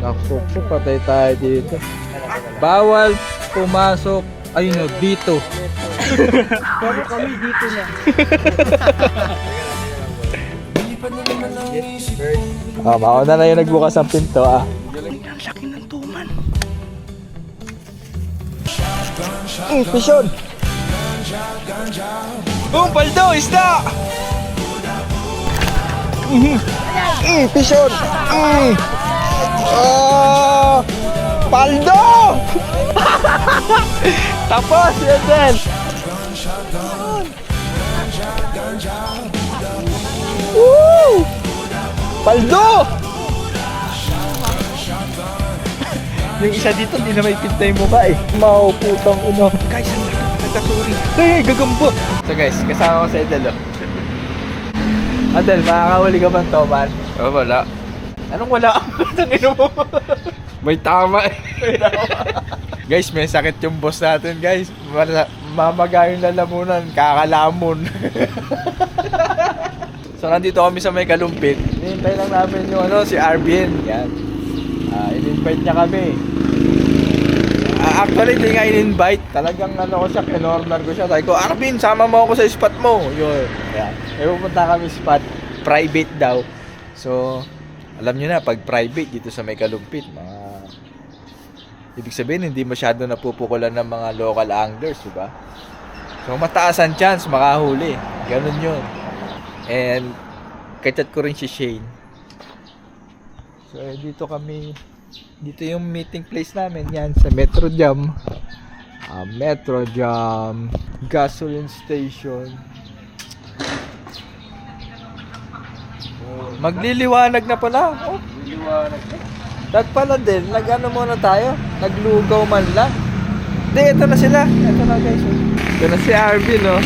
Naku po, patay tayo dito. Bawal pumasok. Ayun o, dito. Pero kami dito na. Mauna na yung nagbukas ang pinto ah. Ang laki ng tuman. Pisyon! Paldo, isda! Pisyon! Paldo! Tapos, yun din! Woo! Paldo! Yung isa dito, hindi na may pinta yung mukha eh. Putang ino. Guys, ang laki ng nagkasuri. Hey, gagambo! So guys, kasama ko sa Edel oh. Adel, makakahuli ka bang toman? Oh, wala. Anong wala? Tangino mo. May tama eh. Guys, may sakit yung boss natin guys. Mamaga yung lalamunan, kakalamon. So nandito kami sa may kalumpit. Hinihintay lang namin yung si Arvin. Yan. In-invite niya kami. Actually, hindi nga in-invite. Talagang ko siya, kinorner ko siya. Sabi ko, Arvin, sama mo ako sa spot mo. Yun. Yan. Pupunta kami spot. Private daw. So, alam nyo na, pag private dito sa may kalumpit, ibig sabihin, hindi masyado napupukulan ng mga local anglers, diba? So, mataas ang chance makahuli. Ganun yun. And, kachat ko rin si Shane. So, dito kami, dito yung meeting place namin, yan, sa Metro Jam. Metro Jam, gasoline station. Magliliwanag na pala. Oh, magliliwanag na. Dahil pala din, nag-ano muna tayo? Naglugaw man lang. Hindi, ito na sila. Ito na guys. Ito na si Arvin, oh.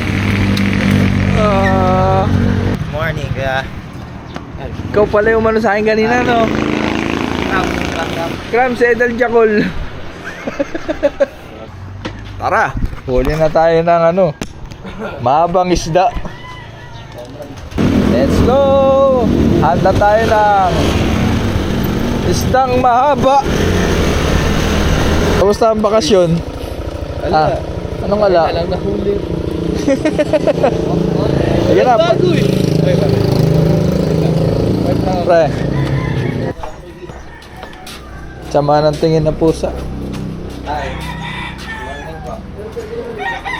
Morning, kaya. Ikaw pala yung umano sa akin kanina, no? Cram, si Edel Jacol. Tara, huli na tayo ng mahabang isda. Let's go! Handa tayo ng isdang mahaba. Kamusta ang bakasyon? Wala. Anong wala? Wala lang nahuli. Sige na. Bago eh. Pre. Sama ng tingin ng pusa. Ay.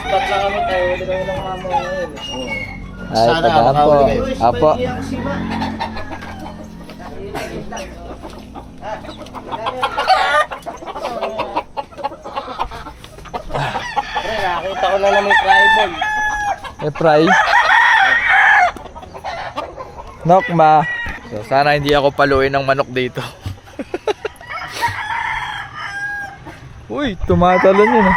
Stop lang kami tayo. Wala kami ng mama ngayon. Ay, Sana tagaan po. makahuli kayo. Apo. Pre, nakakita ko na may tribal. May fry. Nokma. So, sana hindi ako paluin ng manok dito. Uy, tumatalon yun.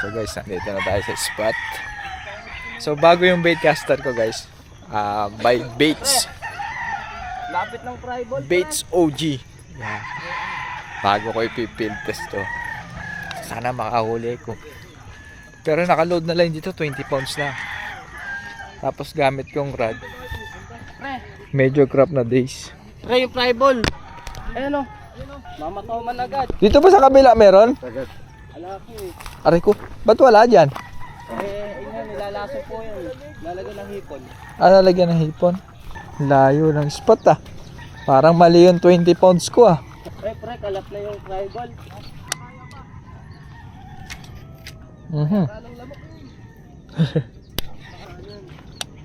So guys, nandito na tayo sa spot. So bago yung bait caster ko guys, by Baits. Lapit ng tribal. Baits OG. Yeah. Bago ko ipipield test to. Sana makahuli ko. Pero nakaload na lang dito, 20 pounds na. Tapos gamit kong rod. Medyo crap na days. Pre, yung tribal. Ayan o. Mamataw man agad. Dito ba sa kabila meron? Ala ko eh. Aray ko, ba't wala dyan? Ingan, nilalaso po yan. Lalagyan ng hipon. Lalagyan ng hipon. Layo ng spot ah. Parang mali yung 20 pounds ko ah. Pre, kalap na yung tribal.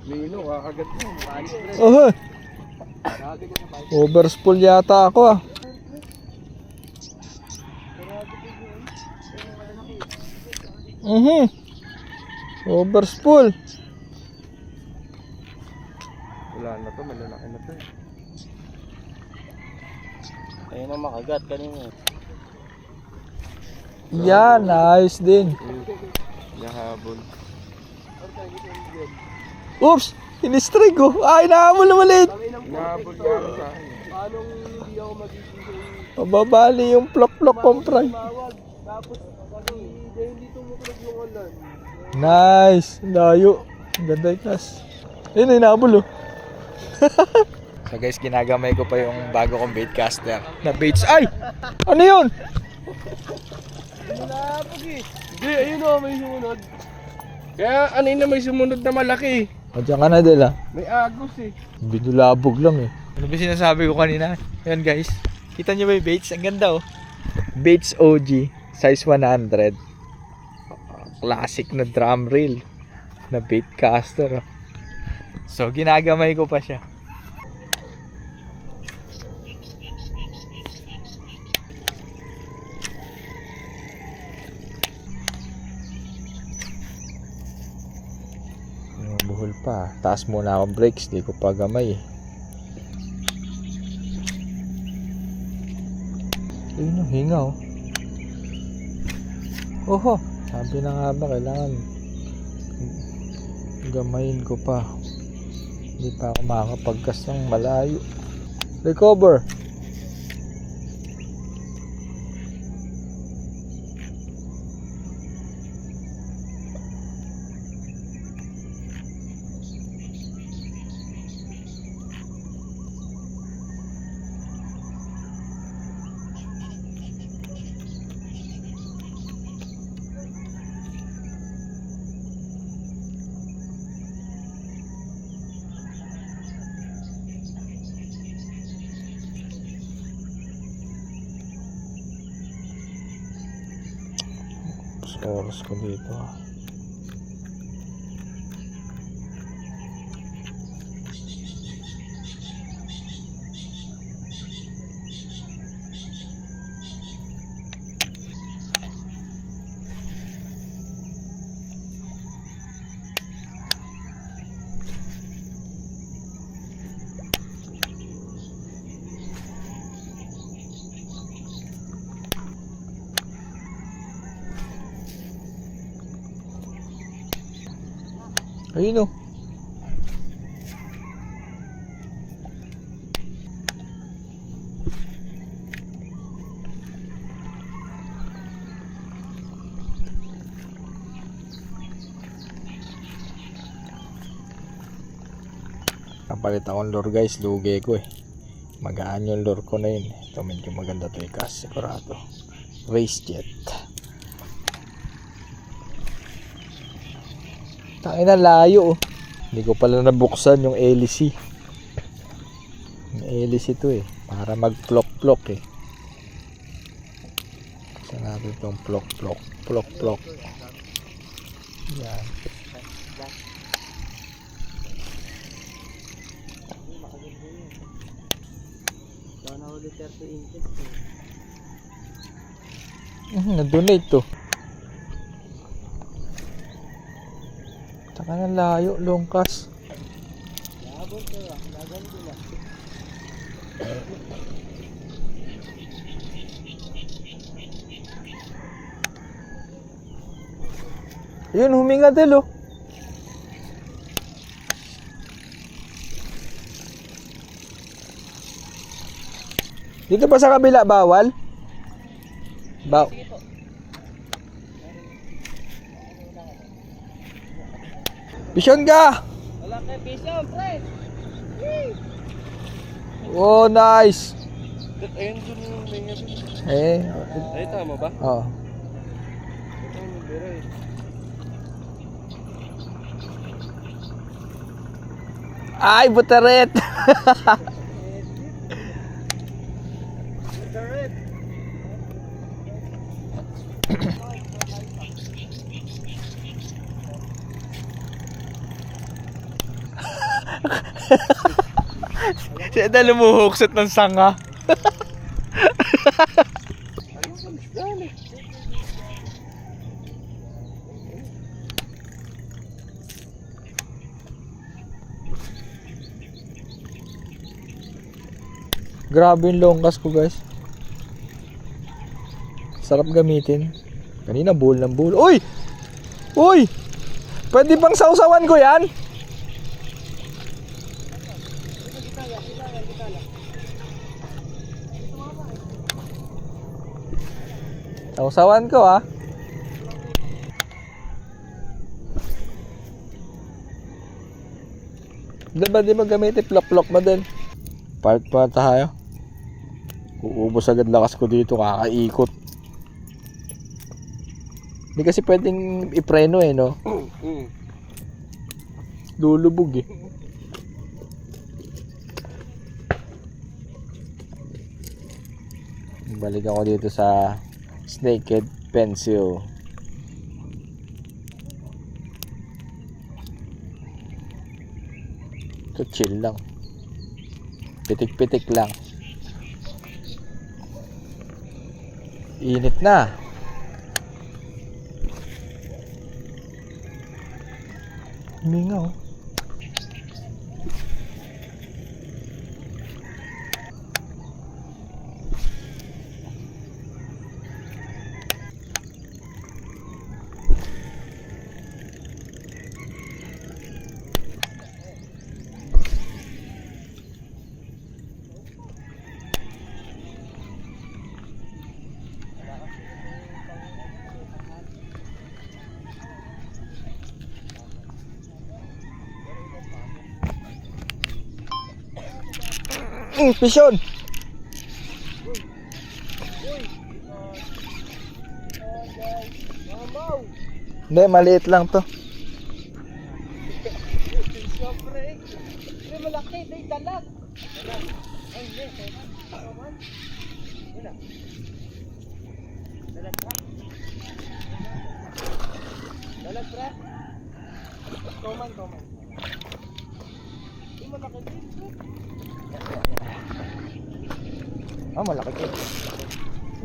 Mino, kakagat mo. Overspool yata ako ah. Overspool. Wala na to, malalaki na to. Ayun ang makagat kanina. Yan, ayos din. Yahabol. Oops! In-strike ko. Ay, nahamol na maliit. Yahabol yan sa akin. Anong hindi ako magiging Mababali yung plok-plok kong fry. tapos hindi tumukulog yung ulan. Nice. Layo. Ganda yung tas. Ayun, inahabol oh. So guys, ginagamay ko pa yung bago kong baitcaster na baits. Ay! Ano yun? Nilapag eh. Hindi, ayun o, may sumunod. Kaya ano na may sumunod na malaki. O, dyan ka na Del, May agos eh. Binulabog lang eh. Ano ba sinasabi ko kanina? Yan guys. Kita nyo ba yung baits? Ang ganda oh. Baits OG. Size 100. Classic na drum reel. Na baitcaster oh. So ginagamay ko pa siya. Buhol pa. Taas muna akong brakes. Di ko pa gamay eh. Ayun yung hinga oh. Oho. Sabi na nga ba kailangan gamayin ko pa. Hindi pa ako makakapagkas ng malayo. Recover. Oras ko dito ah. Ayun o. Kapalit akong lure guys, lugi ko eh. Magaan yung lure ko na yun. Ito medyo maganda to yung cast sigurado. Race jet. Takin na layo oh. Hindi ko pala nabuksan yung hélice. Yung hélice to eh. Para mag-plok-plok eh. Saan natin itong plok-plok. Plok-plok. Yan. Na-donate to. Taka na layo, longkas. Yun, huminga Del oh. Dito pa sa kabila, bawal? Bishon ka! Wala kayo pisang, pre! Oh, nice! Ayun dun yung may nga dun. Eh, Ay, tama ba? oh. Ito yung bira eh. Ay, butaret! Siya na lumuhuksot ng sanga. Grabe yung longkas ko guys. Sarap gamitin. Kanina bull ng bull. Uy! Uy! Pwede bang sausawan ko yan? Sausawan ko ah. Di ba gamitin plok-plok mo din? Part pa tayo. Uubos agad lakas ko dito, kakaikot. Hindi kasi pwedeng ipreno eh, no? Lulubog eh. Balik ako dito sa Snakehead Pencil. Ito chill lang. Pitik-pitik lang. Init na. Huminga oh. Pisyon. Hindi, maliit lang to. Siyempre. Hindi malaki, hindi dalag. Ay, hindi. Wala. Dalag pa. Dalag pa. Toman. Hindi malaki din. Ah, malaki to.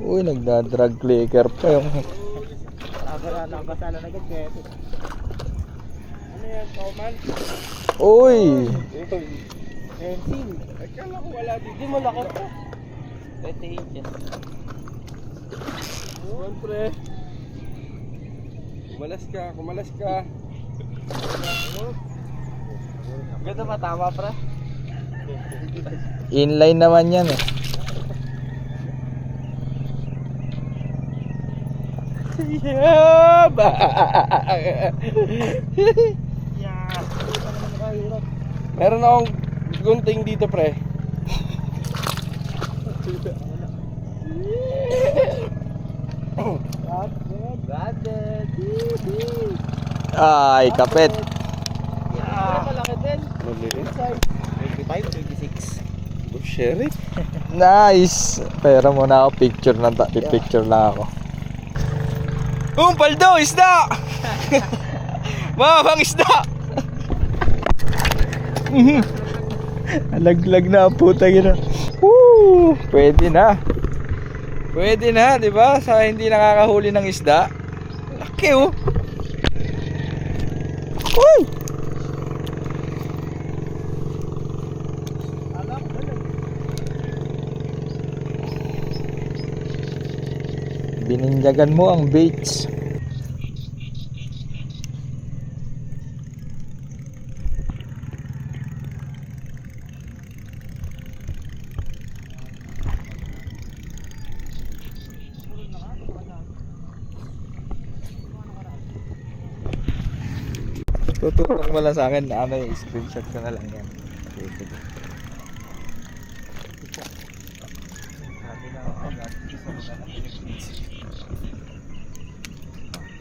Uy, nagda-drag clicker pa yung... Nakabasa na agad kaya ito. Ano yan, Toman? Uy! Pencil. Akala ko wala dito. Hindi malaki pa. 20 inches. Siyempre. Kumalas ka. Ganda matama, pre. Inline naman yan eh. Yaba! Meron akong gunting dito, pre. Ay, kapit. Malaki din. Maliliit. 25, 26. Sherry? Nice. Pero muna ako picture lang, picture lang ako. Paldo, isda! Mamang isda! Alaglag na ang puta gina. Woo! Pwede na. Pwede na, di ba? Sa hindi nakakahuli ng isda. Laki oh. Uy! Bininjagan mo ang baits. Tutulong mo lang sa akin na ano yung screenshot ko na lang yan.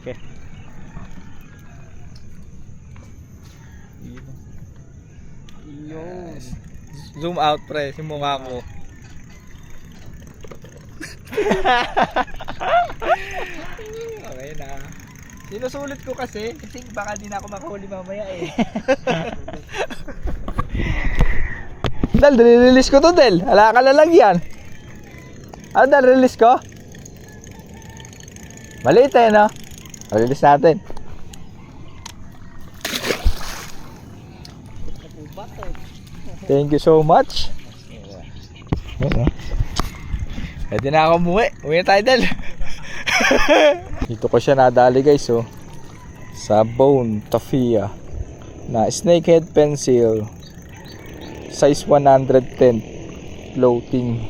Okay. Zoom out pre, si mukha ko. Okay na. Sinusulit ko kasi baka di na ako makahuli mamaya eh. Dal, release ko to Del. Ala ka lalagyan. Ano Dal, release ko? Maliit eh no? Release natin. Thank you so much. Pwede na ako umuwi. Uwi na tayo Del. Dito ko siya nadali guys oh. Sa Bone Tafia na Snakehead Pencil size 110 floating.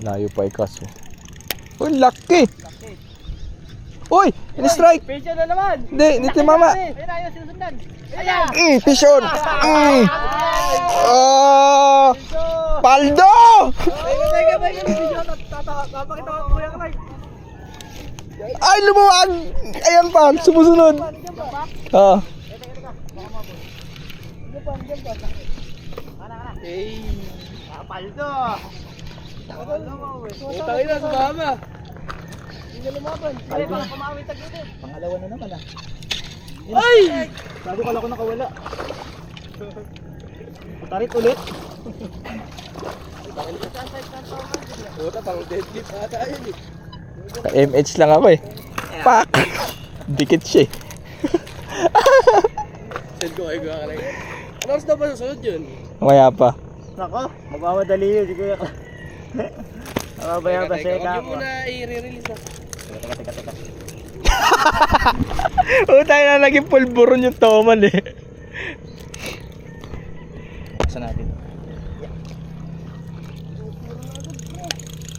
Layo pa ikaso. Oh, laki! Uy! In-strike! Pisyo na naman. Hindi, dito mama. Ayun na, ayun, sinusundan. Ayan. Fish on! Oh! Paldo! Teka, pisyo. Papakita ko kuya Clark. Ay, lumuwag! Ayan pa, sumusunod. Oo. Hey. Paldo. Utangin na sa mama. Hindi na lumaban. Ay, parang kumawit dito. Pangalawa na naman ah. Ay! Sabi ko lang ako nakawala. Tarit ulit. Puta, pang deadlift ata yun eh. MH lang ako eh. Pak! Dikit siya eh. Send ko kayo ka lang. Ano oras daw ba susunod yun? Mamaya pa. Nako, magmamadali yun si Kuya. Mabaya ba siya Huwag ka? yun muna i-release ah. Teka. Tayo na naging pulburon yung toman eh. Saan natin?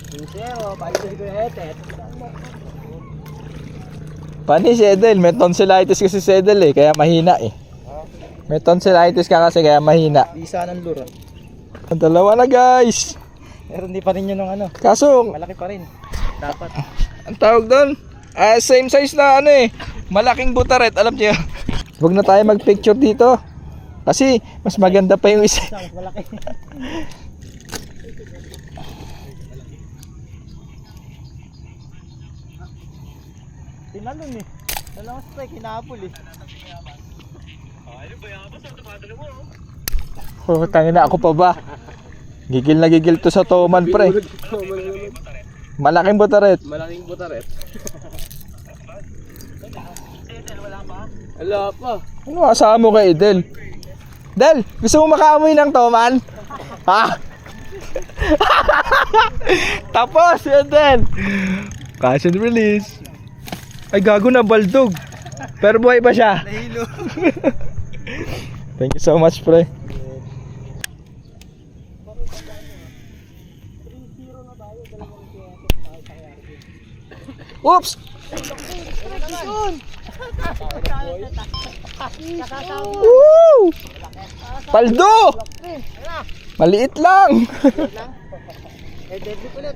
2-0, palito si Kuya Etet. Pani si Edel, may tonsillitis kasi si Edel eh, kaya mahina eh. May tonsillitis ka kasi kaya mahina. Bisa ng luro. Ang dalawa na guys. Pero hindi pa rin yun ng ano. Kaso, Malaki pa rin. Dapat. ang tawag doon, same size na ano eh, malaking butaret, alam niyo. Huwag na tayo mag-picture dito. Kasi mas maganda pa yung isa. Mas malaki. Tinalon eh. Dalawang strike, hinapol eh. Oh, tangin na ako pa ba? Gigil na gigil to sa toman pre. Malaking butaret. Malaking butaret. Wala pa. Ano asama mo kay Edel? Del, gusto mo makaamoy ng toman? Ha? Tapos, Edel. Catch and release. Ay, gago na baldog. Pero buhay pa siya. Nahilo. Thank you so much, pre. Oops! Woo! Paldo! Maliit lang. Deadlift ulit.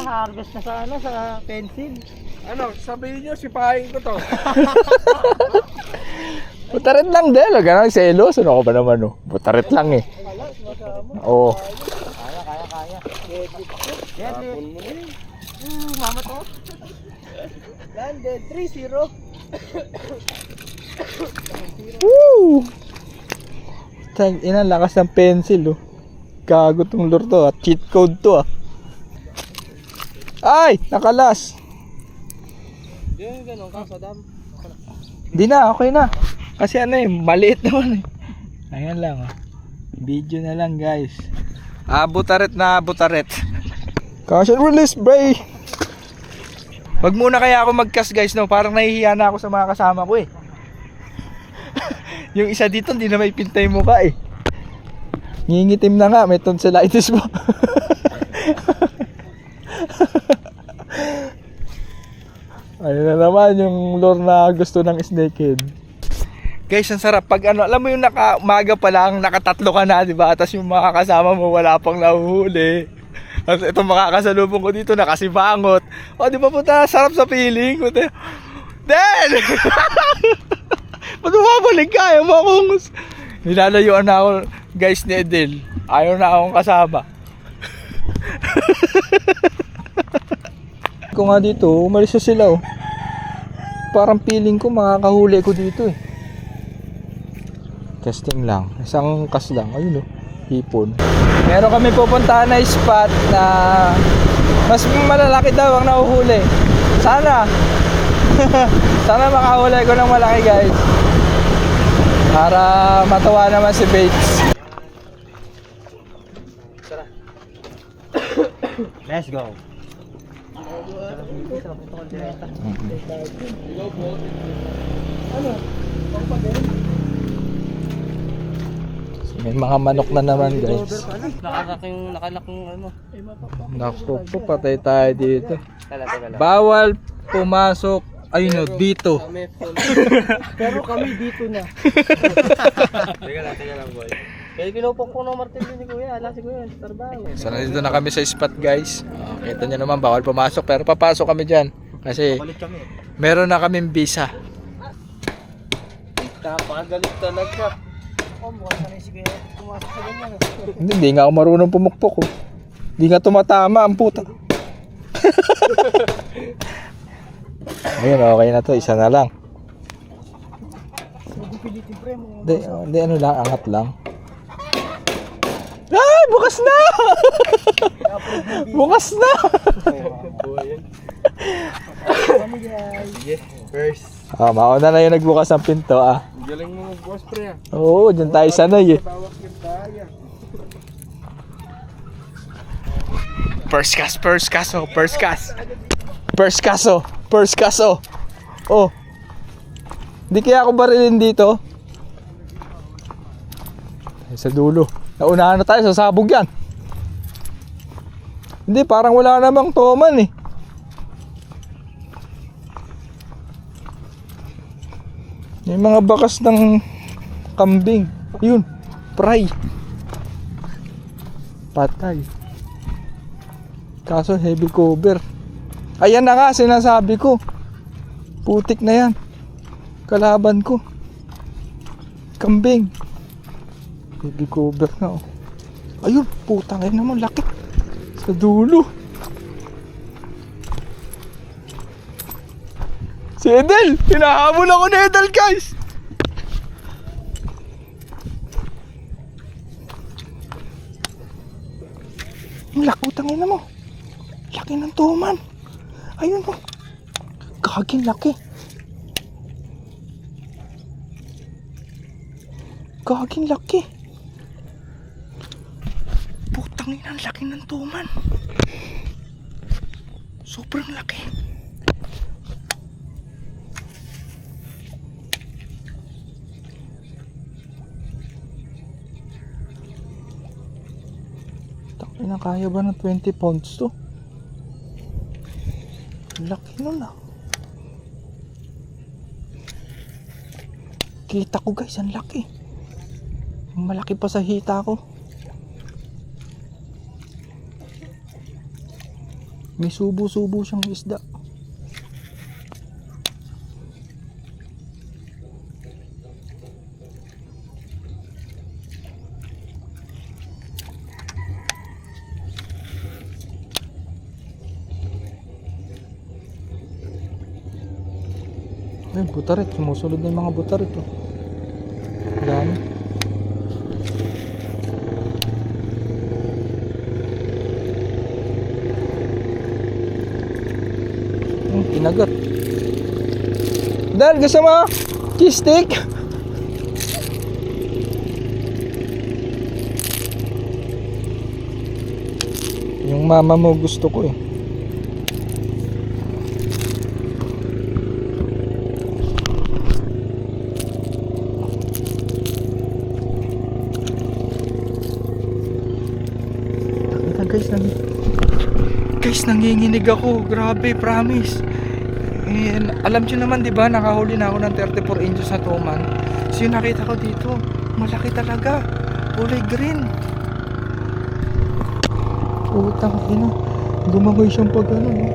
Harvest na sa ano, sa pencil. Ano, sabihin nyo, sipahin ko to. Butaret lang din. Huwag ka nang selos. Ano ko ba naman, oh? Butaret lang eh. Oo. Kaya. Tapon mo na yun. Mama to. Landed 3-0. Woo! Tag, ina, lakas ng pencil, oh. Gago tong lure to, ah. Cheat code to, ah. Ay! Nakalas! Yung gano'n ka sa dam. Di na, okay na. Kasi ano eh, maliit naman eh. Ayan lang, ah. Video na lang, guys. Butaret na butaret. Catch and release, bray! Wag muna kaya ako mag-cast, guys, no? Parang nahihiya na ako sa mga kasama ko, eh. Yung isa dito, hindi na may pintay mukha, eh. Ngingitim na nga, may tonsillitis mo. Ano na naman yung lure na gusto ng snakehead. Guys, ang sarap pag ano, alam mo yung umaga pa lang, nakatatlo ka na, di ba? Tapos yung mga kasama mo wala pang nahuhuli. At itong makakasalubong ko dito, nakasibangot. O, di ba puta, sarap sa feeling. Puta. Den! Ba't bumabalik ka? Ayaw mo akong... Nilalayuan na ako, guys, ni Edel. Ayaw na akong kasama. Kung nga dito, umalis na sila, oh. Parang feeling ko makakahuli ko dito, eh. Casting lang. Isang cast lang. Ayun, oh. Hipon. Meron kami pupuntahan na spot na mas malalaki daw ang nahuhuli. Sana. Sana makahuli ko ng malaki, guys. Para matawa naman si Bates. Let's go. May mga manok na naman guys. Nakalaking ano. Naku po, patay tayo dito. Bawal pumasok. Ayun o, dito. Pero kami dito na. Teka lang boy. Kaya kinupok po ng martilyo ni Kuya. Ala si Kuya, trabaho. So nandito na kami sa spot guys. Kita nyo naman, bawal pumasok. Pero papasok kami dyan. Kasi meron na kaming visa. Napakagalit talaga. Oh, mukhang sanay si Kuya. Pumasok sa ganyan. Hindi nga ako marunong pumukpok. Oh. Hindi nga tumatama ang puta. Ayun, okay na to. Isa na lang. Pilitin pre mo. Hindi, ano lang, angat lang. Ay, bukas na! Bukas na! Kami guys. Yes, first. Mauna na yung nagbukas ng pinto Galing mo mag-boss pre ah. Oo, dyan tayo sanay eh. Bawak yung tayo. First cast. First cast oh. Oh. Hindi kaya ako barilin dito. Ay, sa dulo. Naunahan na tayo, sasabog yan. Hindi, parang wala namang toman eh. May mga bakas ng kambing. Yun, fry. Patay. Kaso heavy cover. Ayan na nga, sinasabi ko. Putik na yan. Kalaban ko. Kambing. Heavy cover na oh. Ayun, putang ina naman, laki. Sa dulo. Si Edel! Hinahabol ako ni Edel guys! Ang laki, putang ina mo. Laki ng tuman. Ayun mo. Gaging laki. Gaging laki. Putang ina, ang laki ng tuman. Sobrang laki. Tangina, kaya ba ng 20 pounds to? Laki nun ah. Kita ko guys, ang laki. Malaki pa sa hita ko. May subo-subo siyang isda. Ay, butarit. Sumusunod na yung mga butarit oh. Dami. Kinagat. Dahil gusto mo cheese stick? Yung mama mo gusto ko eh. Guys, nanginginig ako. Grabe, promise. And alam nyo naman, di ba, nakahuli na ako ng 34 inches na tuman. So yung nakita ko dito, malaki talaga. Kulay green. Putang ina. Gumagoy siyang pag ano, no?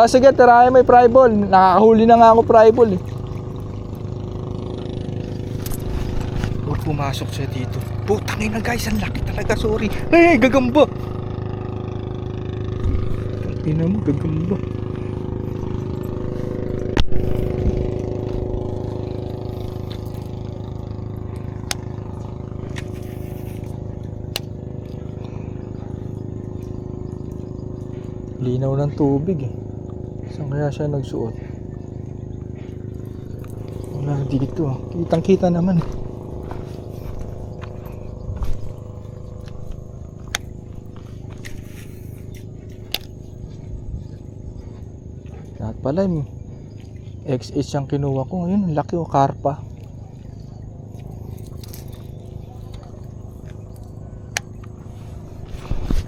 Sige, tirahin mo yung fry ball. Nakakahuli na nga ako fry ball eh. Huwag pumasok siya dito. Putang ina guys, ang laki talaga, sorry. Ay, gagamba. Ina mo, gagamba. Linaw ng tubig eh. Saan kaya siya nagsuot? Wala dito. Kitang kita naman eh. pala yung XH ang kinuha ko. Ngayon, ang laki o karpa.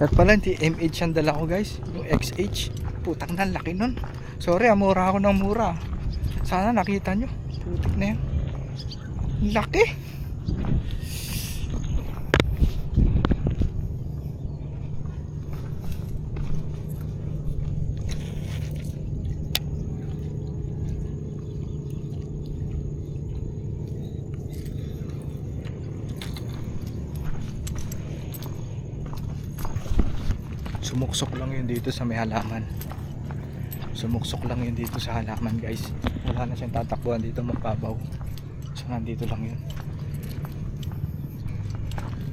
At pala hindi MH ang dala ko guys. Yung XH. Putang na, laki nun. Sorry, mura ako ng mura. Sana nakita nyo. Putik na yan. Laki. Sumuksok lang yun dito sa may halaman. Sumuksok lang yun dito sa halaman guys. Wala na siyang tatakbuhan dito mababaw. So nandito lang yun.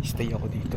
Stay ako dito.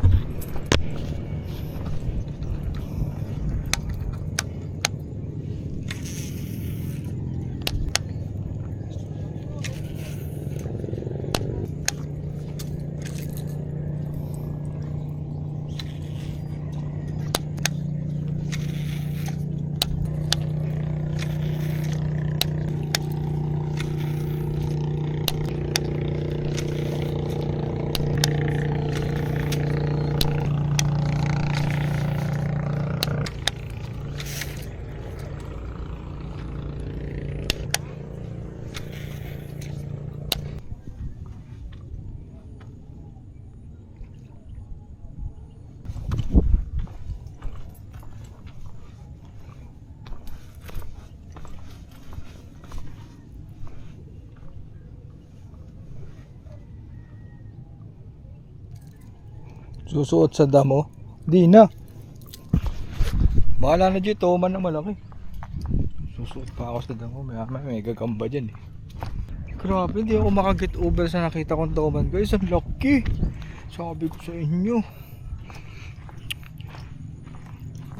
Susuot sa damo? Di na. Bahala na dito, man na malaki. Susuot pa ako sa damo. May gagamba dyan eh. Grabe, hindi ako makaget over sa nakita kong toman guys. Ang laki. Sabi ko sa inyo.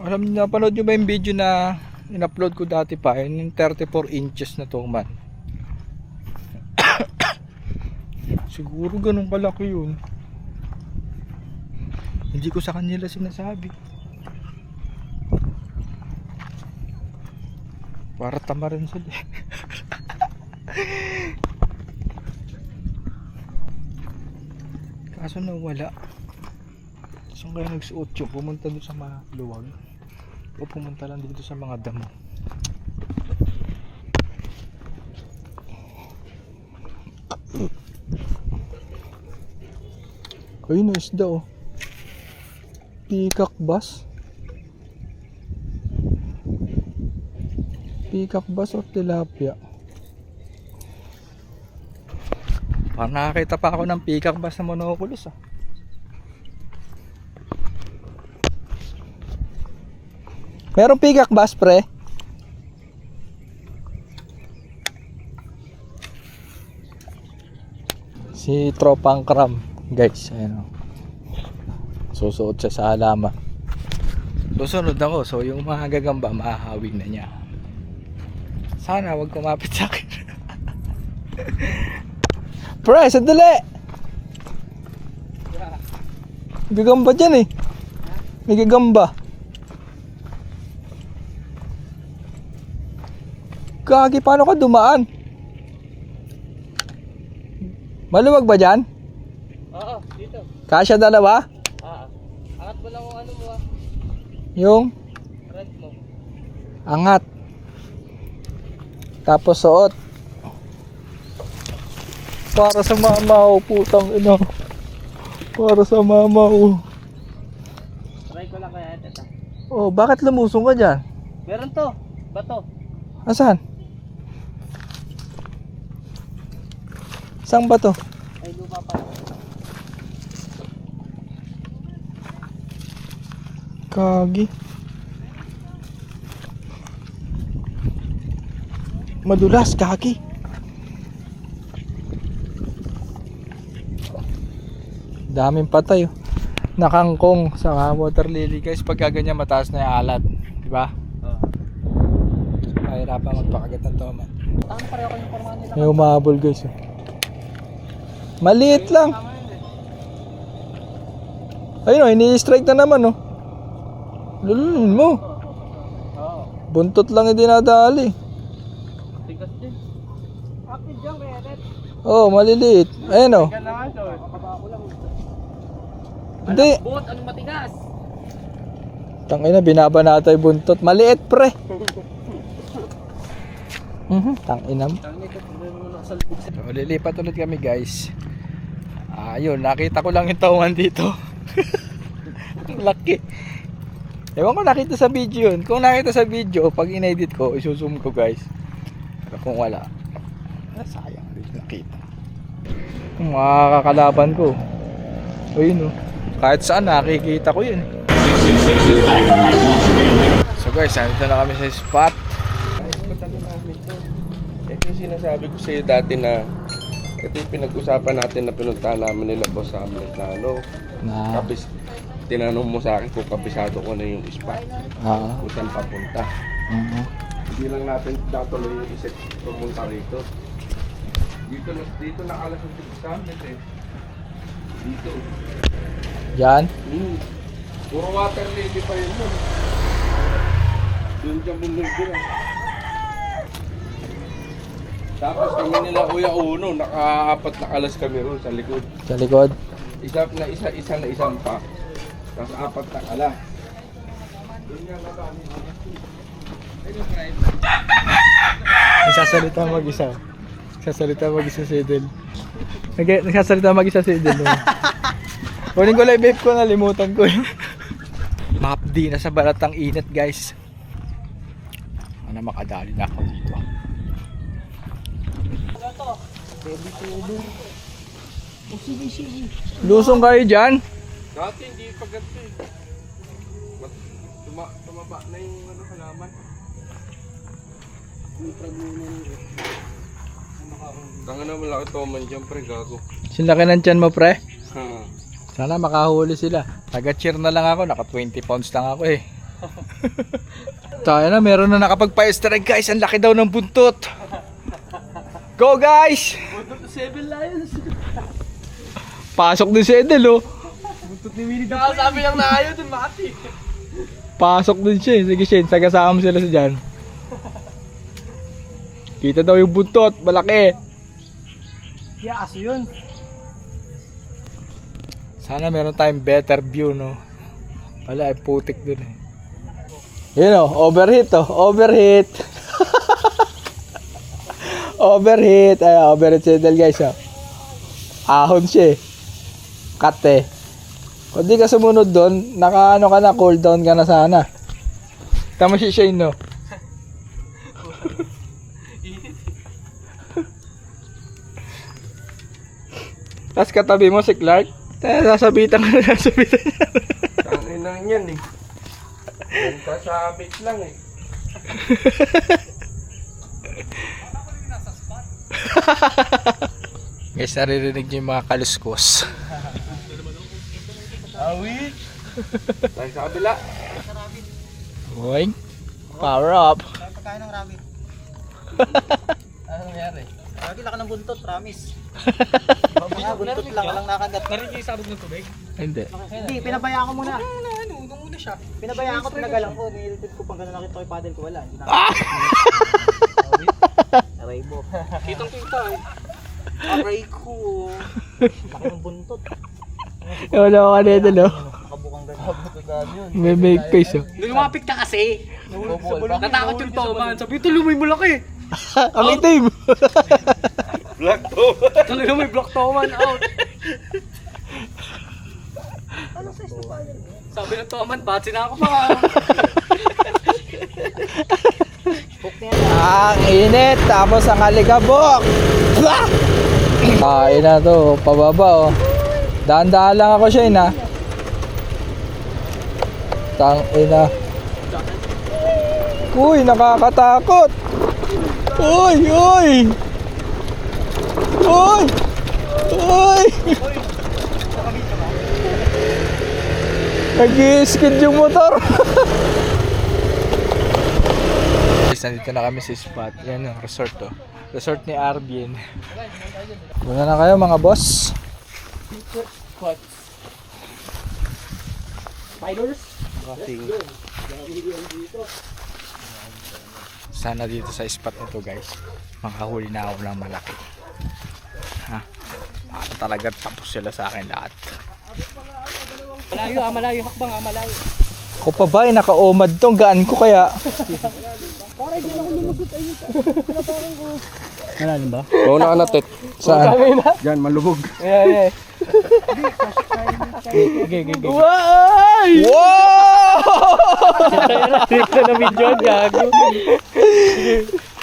Alam niyo, napanood nyo ba yung video na in-upload ko dati pa? Yung 34 inches na toman. Siguro ganun kalaki yun. Hindi ko sa kanila sinasabi. Para tama rin sila. Kaso nawala. Saan kaya nagsuot yun? Pumunta doon sa mga luwag? O pumunta lang dito sa mga damo? Ayun na isda oh. Peacock bass. Peacock bass o tilapia. Parang nakakita pa ako ng peacock bass na monoculus ah. Merong peacock bass pre? Si Tropang Kram guys, ayan o. Susuot siya sa halaman. Susunod ako, so yung mga gagamba mahahawi na niya. Sana wag kumapit sa akin. Pre, sandali! May gagamba dyan eh. May gagamba. Gagi, paano ka dumaan? Maluwag ba dyan? Oo, dito. Kasya dalawa? Angat mo lang kung ano mo ah. Yung Red mo. angat. Tapos suot. Para sa mama o putang ina. Para sa mama o. Try ko lang kaya ito. Oh, bakit lumusong ka dyan? Meron to. Bato. Asan? Saan ba to? Ay lupa pa. Kagi. Madulas, kaki. Daming patay oh. Nakangkong sa water lily guys. Pagka ganyan mataas na yung alat, di ba? Mahirapan magpakagat ng toman. Tama pareho ko yung forma nila. May umahabol guys oh. Maliit lang. Ayun oh, ini-strike na naman oh. Lulun mo. Oo. Buntot lang yung dinadali. Oh, maliliit. Ayan oh. Kailangan to. Hindi. Buot, anong matigas? Tangina, binaba na tayo buntot. Maliit, pre. Tangina. So, lilipat ulit kami, guys. Ayun, nakita ko lang yung tauhan dito. Laki. Ewan ko nakita sa video yun. Kung nakita sa video, pag in-edit ko, isusum ko, guys. Pero kung wala, sayang, hindi nakita. Yung mga kakalaban ko. Ayun oh. Kahit saan nakikita ko yun. So guys, nandito na kami sa spot. Ito yung sinasabi ko sa'yo dati na ito yung pinag-usapan natin na pinuntahan namin nila Boss Hamlet na ano. Na, Tinanong mo sa akin kung kabisado ko na yung spot. Kung saan papunta. Hindi lang natin datuloy yung isip pumunta rito. Dito nakalasong si Boss Hamlet eh. Dito. Yan. Puro water lady pa yun mo. Doon dyan bumulgo lang. Tapos kami nila Kuya Uno, naka-apat na kalas kami ron sa likod. Sa likod. Isa na isang pa. Tapos apat na kalas. Doon nga na kami. Nagsasalita mag-isa. Nagsasalita mag-isa si Edel. Nagsasalita mag-isa si Edel. Kunin ko lang vape ko, nalimutan ko. Mapdi na sa balat ng init, guys. Ano, makadali na ako dito. Lusong kayo dyan? Dati hindi pa ganito eh. Tumaba na yung halaman. Tanga na malaki toman dyan pre, gago. Sinlaki ng tiyan mo, pre. Ha. Sana makahuli sila. Taga-cheer na lang ako. Naka 20 pounds lang ako eh. Tayo na, meron na nakapagpa-easter egg, guys. Ang laki daw ng buntot. Go, guys! Buntot 7 lions. Pasok din si Edel, oh. Buntot ni Winnie the Pooh. Sabi lang na ayaw dun, mati. Pasok din siya. Sige, Shane. Sagasama sila sa dyan. Kita daw yung buntot. Malaki. Yeah, aso yun. Sana meron tayong better view, no? Wala, ay putik dun eh. Yun oh, overheat oh. Overheat. Overheat. Ay, overheat si Edel, guys, oh. Ahon siya eh. Cut eh. Kung di ka sumunod doon, naka-ano ka na, cool down ka na sana. Tama si Shane, no? Tapos katabi mo si Clark. Sasabitan ka na, sasabitan niya. Tangin lang yan eh. Sasabit lang eh. Guys, naririnig niyo yung mga kaluskos. Awi! Tayo sa kabila. Boing, power up. Pagkain ng rabbit. Ano nangyari? Lagi laki ng buntot, promise. Mga buntot lang, walang nakagat. Narinig yung sabog ng tubig? Hindi. Hindi, pinabayaan ko muna. Ano, muna siya. Pinabayaan ko, pinagalang ko, nilipid ko pang gano'n nakita ko yung paddle ko, wala. Hindi na. Aray mo. Kitang kita eh. Aray ko. Laki ng buntot. Wala ko kanina, no? Nakabukang gano'n. May make face, oh. Lumapit ka kasi. Natakot yung toman. Sabi, tulumoy mo laki. Ang itim! Black to. Talaga may block toman out. Sabi ng toman, batsi na ako pa. Ang init, tapos ang alikabok! Kain na to, pababa, oh. Dahan-dahan lang ako, Shane, ha? Tangina. Uy, nakakatakot! Uy! Uy! Uy! Uy! Nag-i-skid yung motor! Nandito na kami sa spot. Yan yung resort to. Resort ni Arbien. Muna na kayo mga boss. Spiders? Sana dito sa spot na to, guys, makahuli na ako ng malaki. talaga tapos sila sa akin lahat. Malayo, hakbang malayo. Ako pa ba, naka-omad tong gaan ko kaya. Malalim ba? Mauna ka na, Tet. Saan? Yan, malubog. Okay. Wow! Ito na video, gago.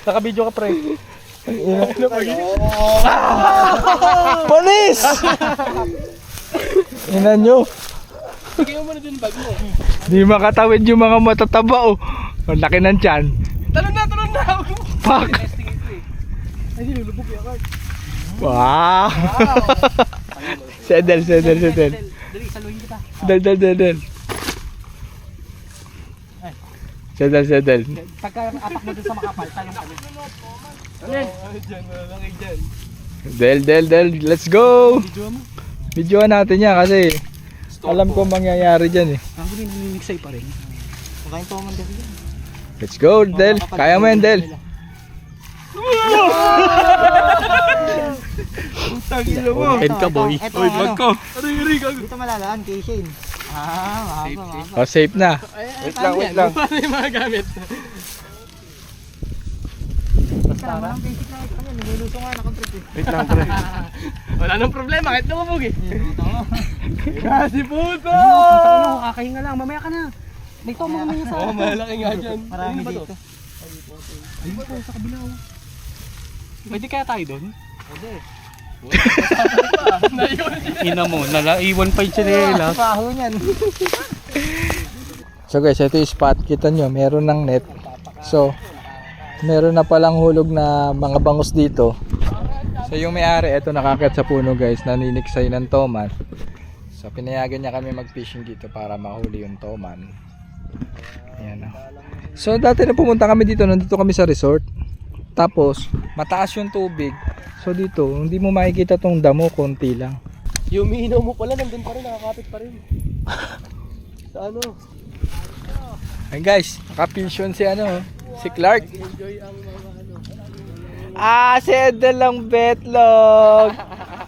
Naka-video ka, pre. Panis! Ina nyo. Sige mo na dun bag mo. Di makatawid yung mga matataba oh. Ang laki ng tiyan. Talon na. Fuck! Ay, nilulubog yung card. Wow! Sedel. Dali, saluhin kita. Sedel. Sedel. Pagka atak mo dun sa makapal, talong kami. Del. Let's go! Videoan natin yan kasi alam ko mangyayari dyan eh. Ang gawin, naninigsay pa rin. Makain pa man kasi yan. Let's go, Del. Kaya mo yan, Del. Head ka, boy. Ito, bag ko. Dito malalaan kay Shane. Mahaba. Oh, safe na. Wait lang. Paano yung mga gamit? Basta lang basic na ito. Nilulusong nga nakatrip eh. Wait lang, pre. Wala nang problema kahit lumubog eh. Kasi puto! Kakahinga lang, mamaya ka na. May tomo kami sa akin. Malaki nga dyan. Marami dito. Ayun po, sa kabila. Pwede kaya tayo doon? Pwede. Ina mo, naiwan pa yung chinela. Paho niyan. So guys, ito yung spot. Kita nyo, meron ng net. So, meron na palang hulog na mga bangus dito. So yung may-ari, ito nakakit sa puno guys, naniniksay ng toman. So pinayagan niya kami mag-fishing dito para mahuli yung toman. Ayan o. So dati na pumunta kami dito, nandito kami sa resort. Tapos, mataas yung tubig. So dito, hindi mo makikita tong damo, konti lang. Yung minaw mo pala, nandun pa rin, nakakapit pa rin. Sa ano? Ayun guys, naka-fishon si si Clark. Enjoy ang mga ano. Si Edel lang betlog.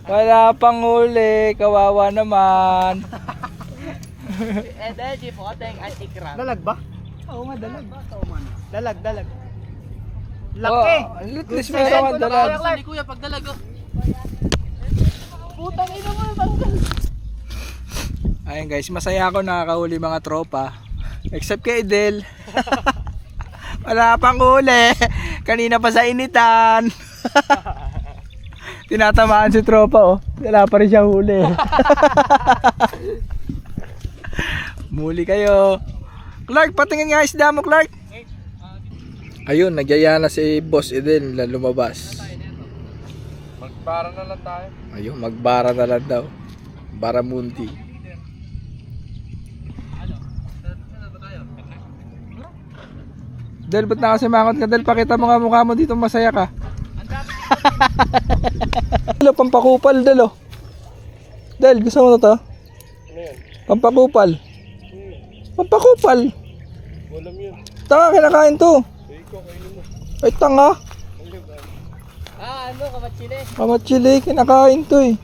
Wala pang huli, kawawa naman. Edel, di po kateng anti-crab. Dalag ba? Oo nga, dalag. Dalag. Laki! At least meron ang dalag. Ni kuya, pag dalag oh. Putang ina mo, tanggal. Ayun guys, masaya ako nakakahuli mga tropa. Except kay Edel. Wala pang huli. Kanina pa sa initan. Tinatamaan si tropa oh. Wala pa rin siya huli. Muli kayo. Clark, patingin nga isda mo, Clark. Ayun, nagyaya na si Boss Edel na lumabas. Magbara na lang tayo. Ayun, magbara na lang daw. Baramundi. Del, ba't nakasimangot ka? Del, pakita mo nga mukha mo dito, masaya ka. Del, pampakupal, Del, oh. Del, gusto mo na to? Ano yan? Pampakupal. Pampakupal. Walam yun. Tanga, kinakain to. Ikaw, kainin mo. Ay, tanga. Ano, kamatsile? Kamatsili, kinakain to eh.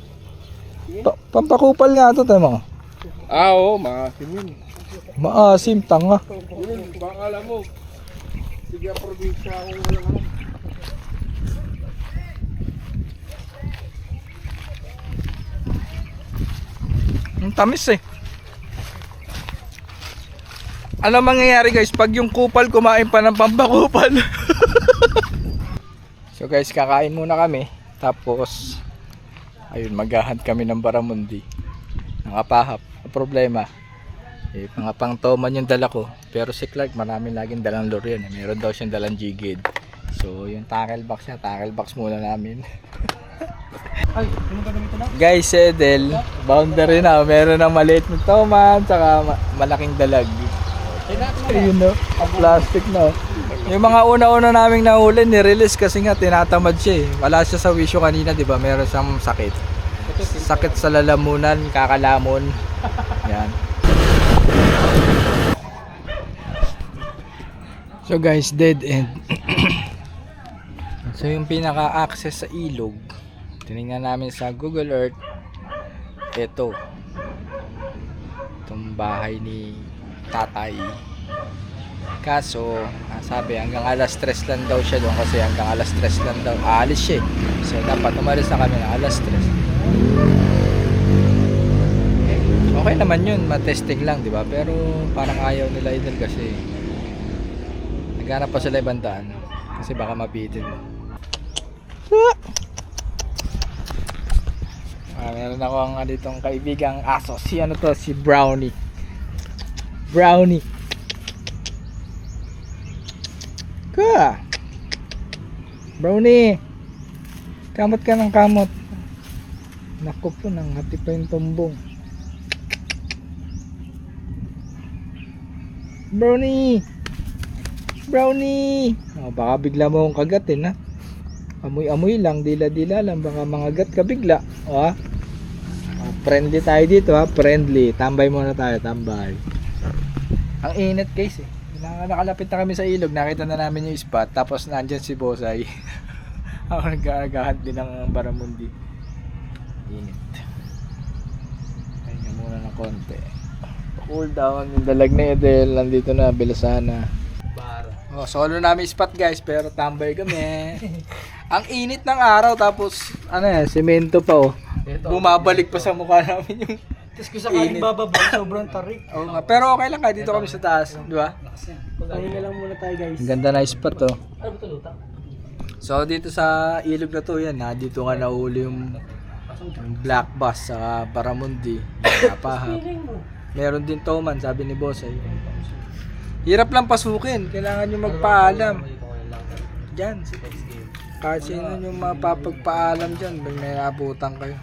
Pampakupal nga to, tayo mo. Oo, maasim yun. Maasim, tanga. Yun, baka alam mo. Sige, probinsya akong walang alam. Ang tamis eh. Ano mangyayari guys pag yung kupal kumain pa ng pampakupal? So guys, kakain muna kami. Tapos ayun, maghahunt kami ng baramundi. Ng apahap. Ang problema, mga pang toman yung dala ko. Pero si Clark marami laging dalang lure yun. Meron daw siyang dalang jigid. So yung tackle box niya, tackle box muna namin. Ay, yung gagamitin natin? Guys, Edel, boundary na. Meron ng maliit na toman, saka malaking dalag. Ayun no, ang plastic no. Yung mga una-una naming nahuli, ni-release kasi nga tinatamad siya eh. Wala siya sa wisyo kanina, di ba? Meron siyang sakit. Sakit sa lalamunan, kakalamon. Yan. So guys, dead end. So yung pinaka-access sa ilog, tinignan namin sa Google Earth, ito. Itong bahay ni tatay. Kaso, sabi hanggang alas 3 lang daw siya doon kasi hanggang alas 3 lang daw aalis siya. So dapat umalis na kami ng alas 3. Okay naman yun, matesting lang, di ba? Pero parang ayaw nila idol kasi naghanap pa sila ibang daan kasi baka mabitin mo. Meron ako ang ditong kaibigang aso. Si ano to? Si Brownie. Brownie. Ka. Brownie. Kamot ka ng kamot. Naku po, nanghati pa yung tumbong. Brownie. Brownie. Oh, baka bigla mo akong kagatin ha. Amoy-amoy lang, dila-dila lang, baka mangagat ka bigla. Oh, friendly tayo dito ha, friendly. Tambay muna tayo, tambay. Ang init guys eh. Nakalapit na kami sa ilog, nakita na namin yung spot, tapos nandyan si Bosay. Ako nag-aagahan din ng Baramundi. Init. Kaya muna ng konti. Cool down yung dalag na Edel, nandito na, Belasana. Oh, solo namin spot guys, pero tambay kami. Ang init ng araw, tapos ano yan, semento pa oh. Bumabalik pa sa mukha namin yung Tapos kung sakaling bababa, sobrang tarik. Oo nga, pero okay lang kahit dito kami sa taas, di ba? Pahinga lang muna tayo guys. Ang ganda na spot to. Ano ba ito, luta? So dito sa ilog na to yan ha, dito nga nahuli yung black bass sa Baramundi, napahap. Meron din toman, sabi ni boss ay. Hirap lang pasukin, kailangan nyo magpaalam. Diyan, kahit sino nyo mapapagpaalam dyan, may abutan kayo.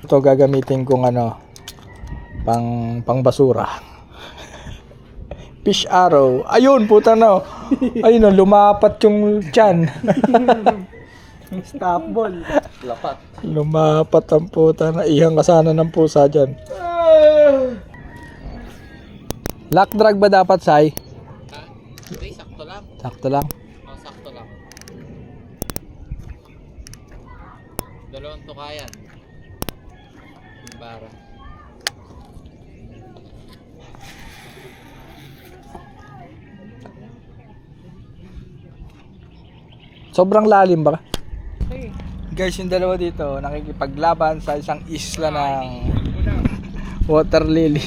Ito gagamitin kong ano, pang basura. Fish arrow. Ayun, puta na. Ayun, lumapat yung tiyan. Stop ball. Lapat. Lumapat ang puta na. Ihang kasana ng pusa dyan. Lock drag ba dapat, Sai? Hindi, sakto lang. Sakto lang. Oh, sakto lang. Dalawang tukayan. Bara. Sobrang lalim ba? Guys, yung dalawa dito nakikipaglaban sa isang isla ng water lily.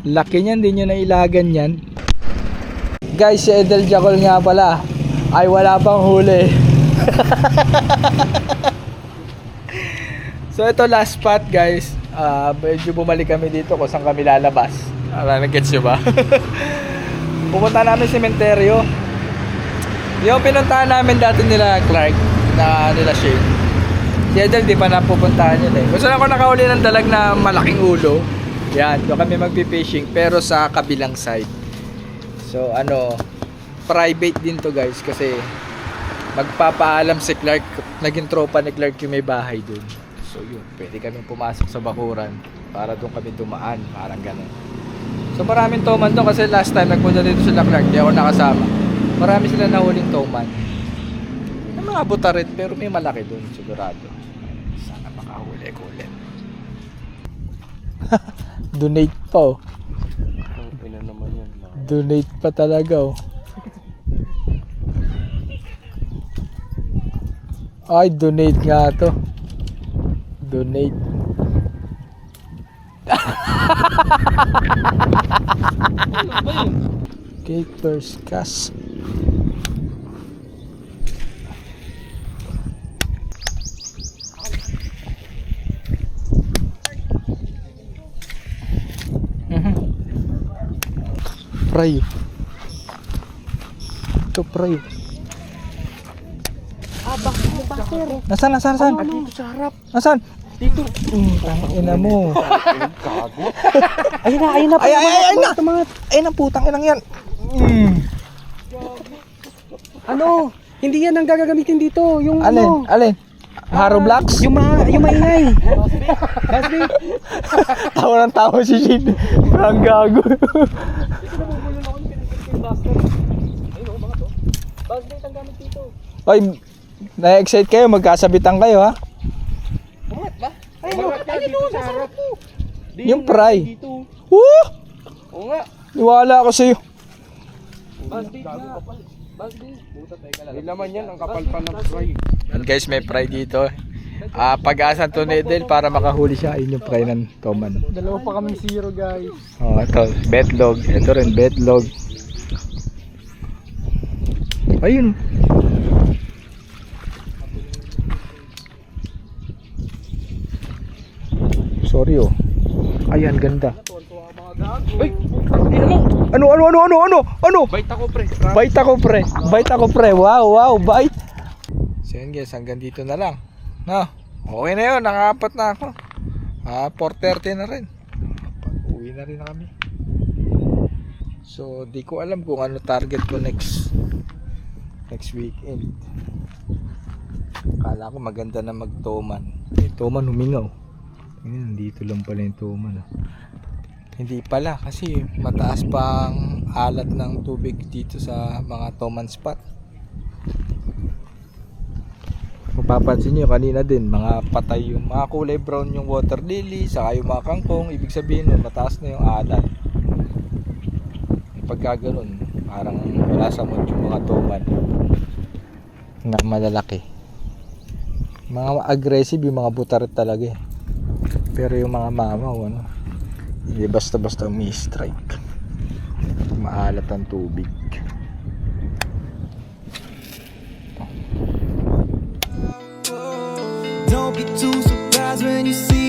Laki niyan, din nyo nailagan yan. Guys, si Edel Jacol nga pala ay wala pang huli. So ito last spot guys. Medyo bumalik kami dito kung saan kami lalabas. Nag-gets nyo ba? Pupunta namin sementeryo. Yung pinuntahan namin dati nila Clark na nila Shane. Si Edel di pa napupuntahan yun eh. Gusto lang ako nakahuli ng dalag na malaking ulo. Yan, doon kami magpi-fishing pero sa kabilang side. So ano, private din to guys kasi magpapaalam si Clark, naging tropa ni Clark yung may bahay doon. So yun, pwede kami pumasok sa bakuran para doon kami dumaan, parang ganun. So maraming toman doon kasi last time nagpunta dito sila Clark, di ako nakasama. Marami sila nahuling toman. May mga butarit pero may malaki doon sigurado. Sana makahuli ko ulit. Donate pa oh. Ang pina naman yan. Donate pa talaga oh. Ay, donate nga to. Donate. Cake first cast. Fry. Ito fry. Nasaan? Dito sa harap. Nasaan? Dito. Ina mo. Ayun na. Ay ang putang inang yan. Ano? Hindi yan ang gagamitin dito. Yung ano. Alin? Haro blocks? Yung maingay. Basbi. Tawa ng tawa si Shane. Ang gago. Basbi ang gamit dito. Ay, na-excite kayo, magkasabitan kayo ha? Ay, dito sa harap. Dito Yung na, fry. Dito. Woo! Oo nga. Niwala ako sa'yo. Basbit na. Basbit. Buta tayo ka lang. May laman yan, ang kapal pa ng fry. Yan guys, may fry dito. Pag-asa to Nedel para makahuli siya. Ayun yung fry ng Toman. Dalawa pa kaming zero guys. Oh, ito, betlog. Ito rin, betlog. Ayun. Sorry oh. Ayan, ganda. Ay! Tingnan mo! Ano? Bait ako pre. Bite ako pre. Bite ako pre. Wow, bite. So yun guys, hanggang dito na lang. No? Okay na yun, nakaapat na ako. 4:30 na rin. Uwi na rin na kami. So, di ko alam kung ano target ko next weekend. Kala ko maganda na mag-toman. Yung toman humingaw. Ayun, nandito lang pala yung toman. Hindi pala kasi mataas pang alat ng tubig dito sa mga toman spot. Kung papansin nyo kanina din, mga patay yung mga kulay brown yung water lily, saka yung mga kangkong, ibig sabihin nun, mataas na yung alat. Pagka ganun, parang wala sa mood yung mga toman na malalaki. Mga aggressive yung mga butaret talaga eh. Pero yung mga mamaw, ano, hindi basta-basta umi-strike. Maalat ang tubig. Don't be too surprised when you see